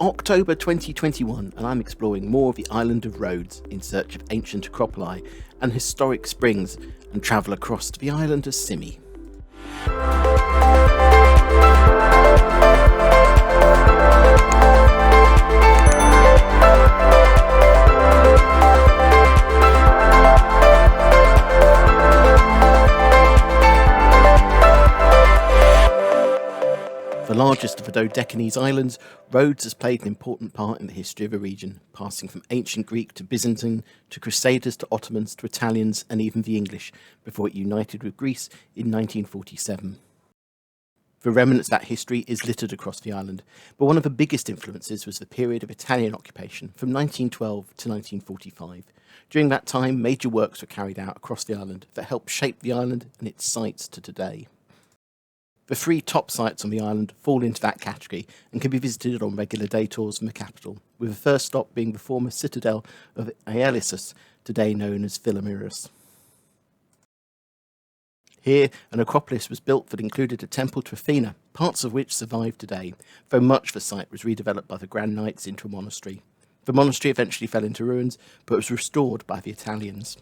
October 2021 and I'm exploring more of the island of Rhodes in search of ancient acropoli and historic springs and travel across to the island of Symi. The largest of the Dodecanese islands, Rhodes has played an important part in the history of the region, passing from ancient Greek to Byzantine, to Crusaders to Ottomans to Italians and even the English, before it united with Greece in 1947. The remnants of that history is littered across the island, but one of the biggest influences was the period of Italian occupation from 1912 to 1945. During that time, major works were carried out across the island that helped shape the island and its sites to today. The three top sites on the island fall into that category and can be visited on regular day tours from the capital, with the first stop being the former citadel of Ialysus, today known as Filerimos. Here, an acropolis was built that included a temple to Athena, parts of which survive today, though much of the site was redeveloped by the Grand Knights into a monastery. The monastery eventually fell into ruins, but was restored by the Italians.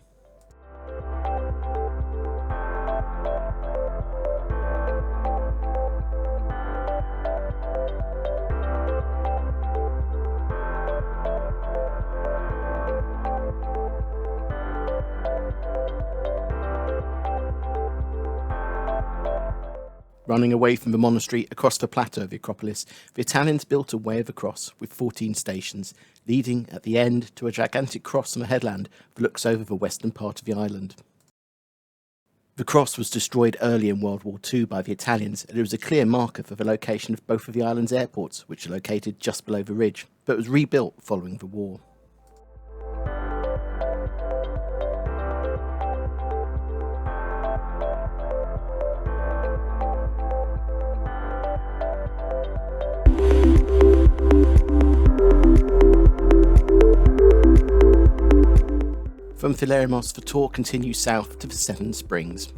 Running away from the monastery across the plateau of the Acropolis, the Italians built a way of the cross with 14 stations, leading at the end to a gigantic cross on a headland that looks over the western part of the island. The cross was destroyed early in World War II by the Italians, and it was a clear marker for the location of both of the island's airports, which are located just below the ridge, but was rebuilt following the war. From Filerimos, the tour continues south to the Seven Springs.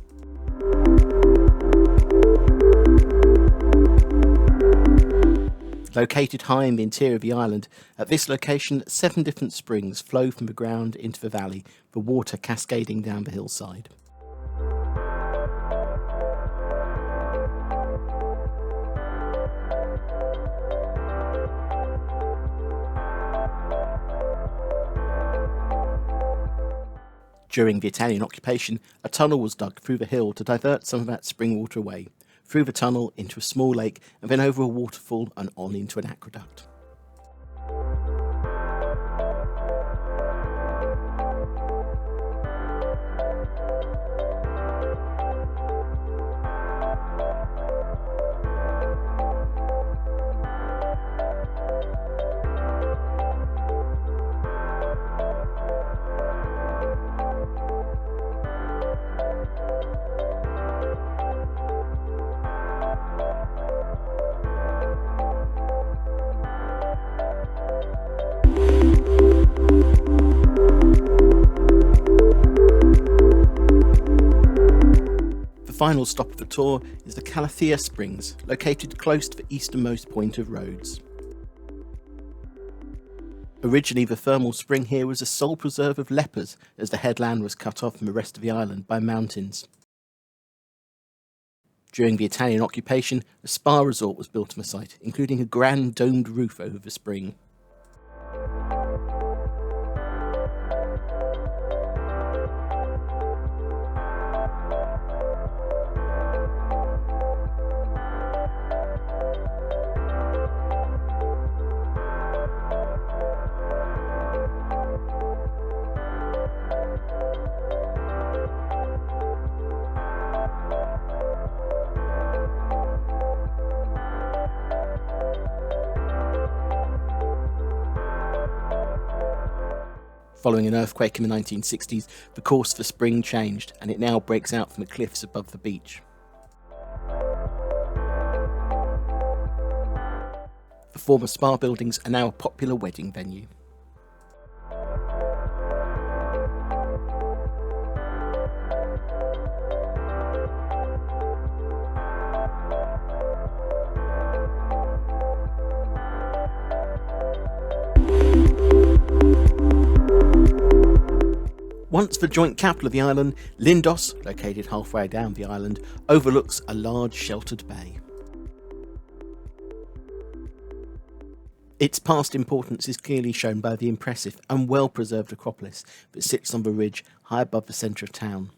Located high in the interior of the island, at this location 7 different springs flow from the ground into the valley, the water cascading down the hillside. During the Italian occupation, a tunnel was dug through the hill to divert some of that spring water away, through the tunnel into a small lake and then over a waterfall and on into an aqueduct. The final stop of the tour is the Kallithea Springs, located close to the easternmost point of Rhodes. Originally, the thermal spring here was a sole preserve of lepers, as the headland was cut off from the rest of the island by mountains. During the Italian occupation, a spa resort was built on the site, including a grand domed roof over the spring. Following an earthquake in the 1960s, the course of the spring changed, and it now breaks out from the cliffs above the beach. The former spa buildings are now a popular wedding venue. Once the joint capital of the island, Lindos, located halfway down the island, overlooks a large sheltered bay. Its past importance is clearly shown by the impressive and well-preserved Acropolis that sits on the ridge high above the centre of town.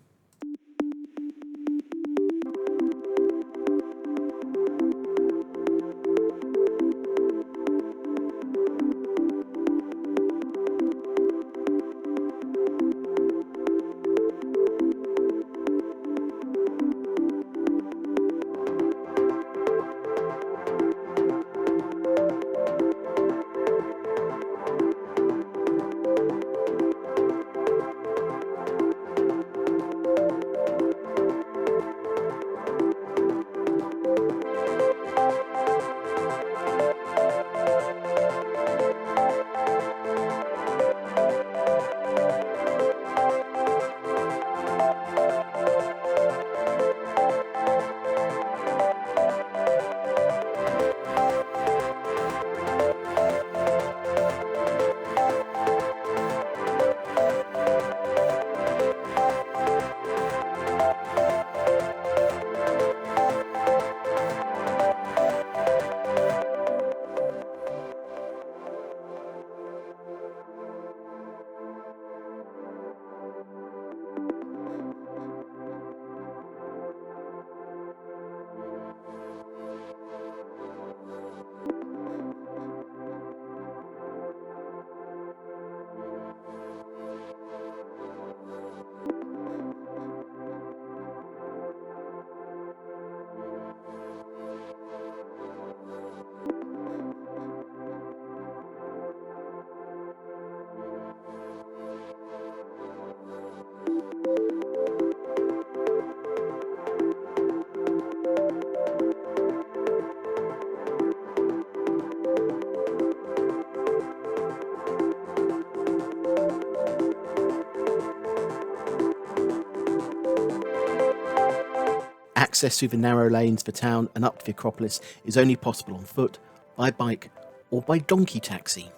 Access through the narrow lanes of the town and up to the Acropolis is only possible on foot, by bike, or by donkey taxi.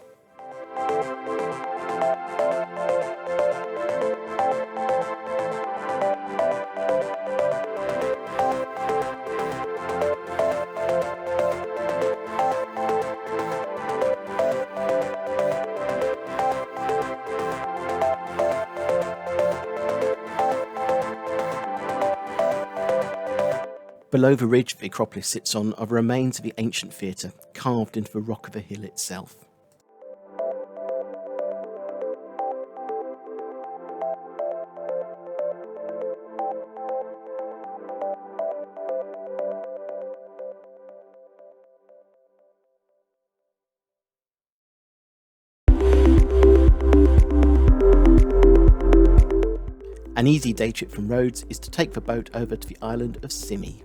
Below the ridge the Acropolis sits on are the remains of the ancient theatre, carved into the rock of the hill itself. An easy day trip from Rhodes is to take the boat over to the island of Symi.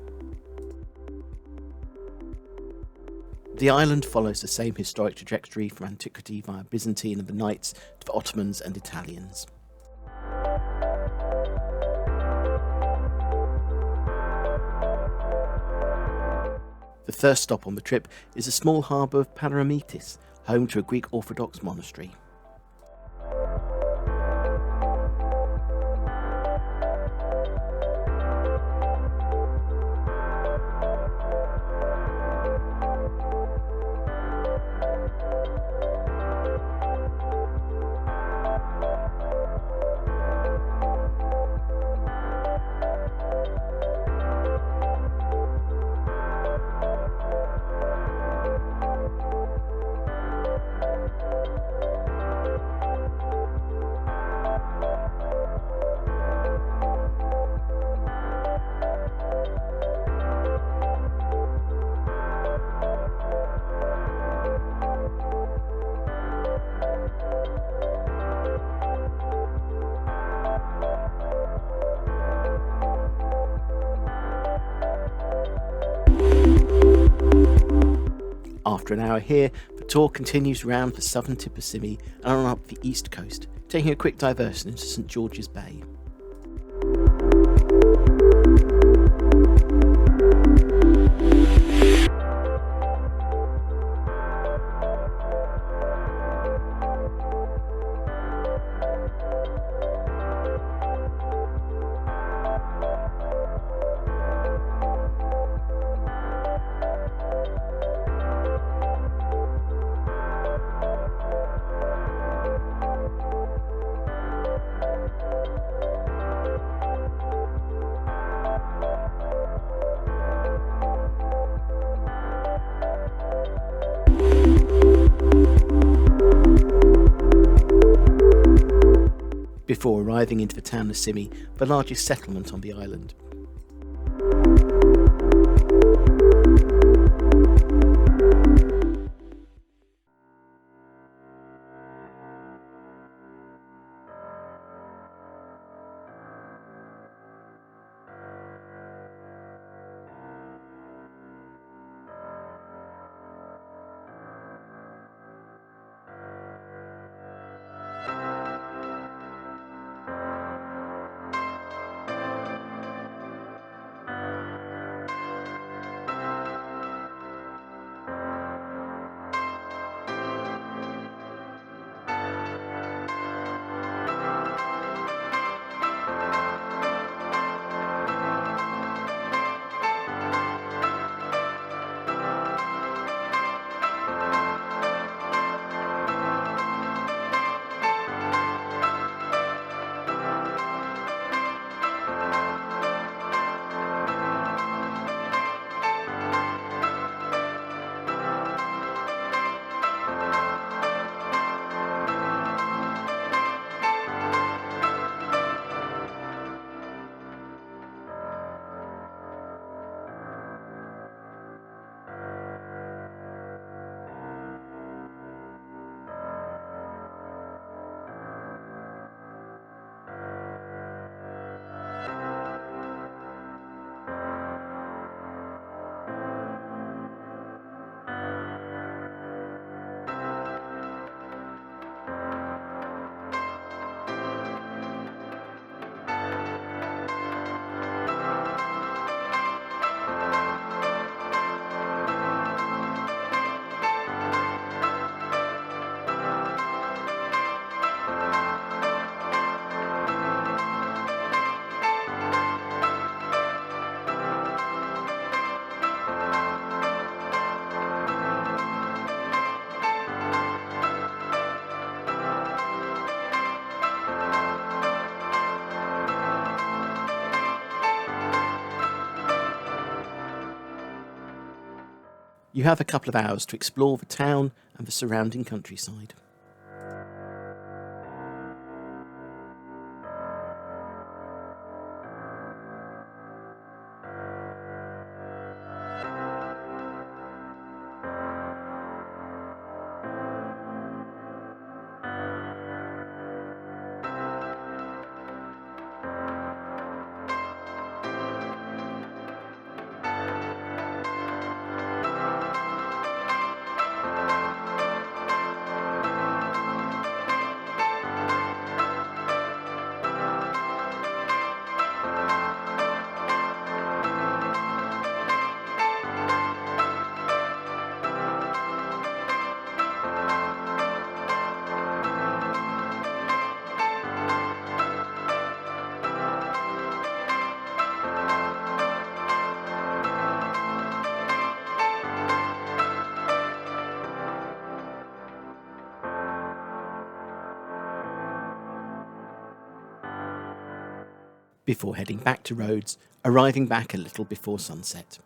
The island follows the same historic trajectory from antiquity via Byzantine and the Knights to the Ottomans and Italians. The first stop on the trip is the small harbour of Filerimos, home to a Greek Orthodox monastery. After an hour here, the tour continues round the southern tip of Symi and on up the east coast, taking a quick diversion into St George's Bay. before arriving into the town of Symi, the largest settlement on the island. You have a couple of hours to explore the town and the surrounding countryside. Before heading back to Rhodes, arriving back a little before sunset.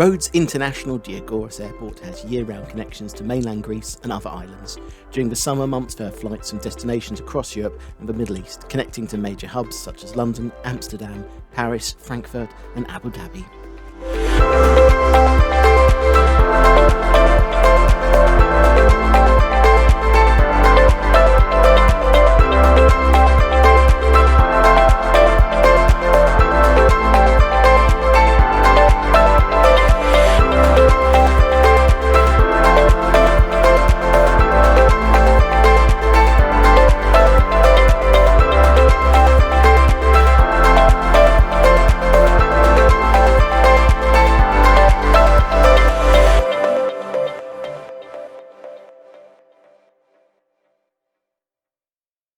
Rhodes International Diagoras Airport has year-round connections to mainland Greece and other islands. During the summer months there are flights from destinations across Europe and the Middle East, connecting to major hubs such as London, Amsterdam, Paris, Frankfurt and Abu Dhabi.